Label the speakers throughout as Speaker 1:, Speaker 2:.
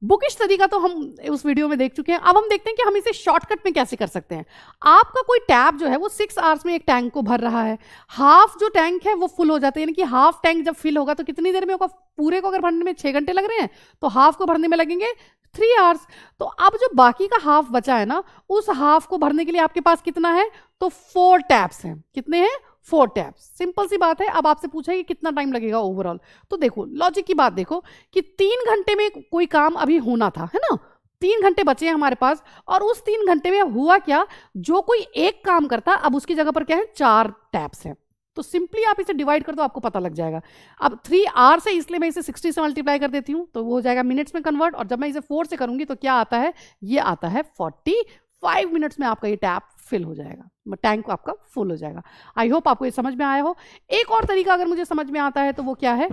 Speaker 1: Bookish तरीका तो हम उस वीडियो में देख चुके हैं। अब हम देखते हैं कि हम इसे शॉर्टकट में कैसे कर सकते हैं। आपका कोई टैप जो है वो 6 आवर्स में एक टैंक को भर रहा है, हाफ जो टैंक है वो फुल हो जाता है, यानी कि हाफ टैंक जब फिल होगा तो कितनी देर में होगा? पूरे को अगर भरने में 6 घंटे लग रहे हैं तो हाफ को भरने में लगेंगे 3 आवर्स। तो अब जो बाकी का हाफ बचा है ना, उस हाफ को भरने के लिए आपके पास कितना है? तो 4 टैप्स हैं। कितने हैं? 4 टैप्स। सिंपल सी बात है। अब आपसे पूछा है कि कितना टाइम लगेगा ओवरऑल, तो देखो लॉजिक की बात देखो कि 3 घंटे में कोई काम अभी होना था, है ना? 3 घंटे बचे हैं हमारे पास, और उस 3 घंटे में हुआ क्या? जो कोई एक काम करता, अब उसकी जगह पर क्या है? 4 टैप्स हैं। तो सिंपली आप इसे डिवाइड कर दो, आपको पता लग जाएगा। अब 3 आवर्स है इसलिए मैं इसे 60 से मल्टीप्लाई कर देती हूँ, तो वो हो जाएगा मिनट्स में कन्वर्ट, और जब मैं इसे 4 से करूंगी तो क्या आता है? ये आता है 45 मिनट्स में आपका ये टैप फिल हो जाएगा, टैंक आपका फुल हो जाएगा। आई होप आपको ये समझ में आया हो। एक और तरीका अगर मुझे समझ में आता है तो वो क्या है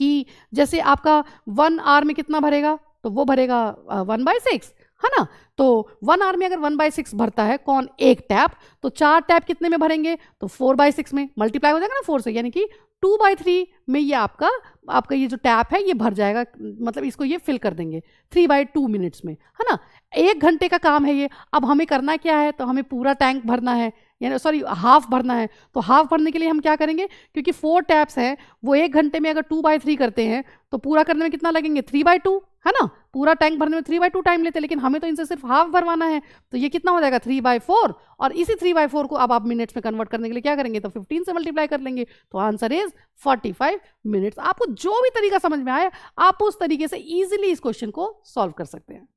Speaker 1: कि जैसे आपका 1 आवर में कितना भरेगा? तो वो भरेगा 1/6, है ना? तो 1 आवर में अगर 1/6 भरता है कौन? एक टैप, तो 4 टैप कितने में भरेंगे? तो 4/6 में मल्टीप्लाई हो जाएगा ना 4 से, यानी कि 2/3 में ये आपका ये जो टैप है ये भर जाएगा, मतलब इसको ये फिल कर देंगे 3/2 मिनट्स में, है ना? 1 घंटे का काम है ये। अब हमें करना क्या है? तो हमें पूरा टैंक भरना है, यानी सॉरी हाफ भरना है। तो हाफ भरने के लिए हम क्या करेंगे? क्योंकि 4 टैप्स हैं, वो 1 घंटे में अगर 2/3 करते हैं तो पूरा करने में कितना लगेंगे? 3/2, है ना? पूरा टैंक भरने में 3/2 टाइम लेते हैं, लेकिन हमें तो इनसे सिर्फ हाफ भरवाना है, तो ये कितना हो जाएगा? 3/4। और इसी 3/4 को अब आप मिनट्स में कन्वर्ट करने के लिए क्या करेंगे? तो 15 से मल्टीप्लाई कर लेंगे, तो आंसर इज 45 मिनट्स। आपको जो भी तरीका समझ में आया आप उस तरीके से इजीली इस क्वेश्चन को सॉल्व कर सकते हैं।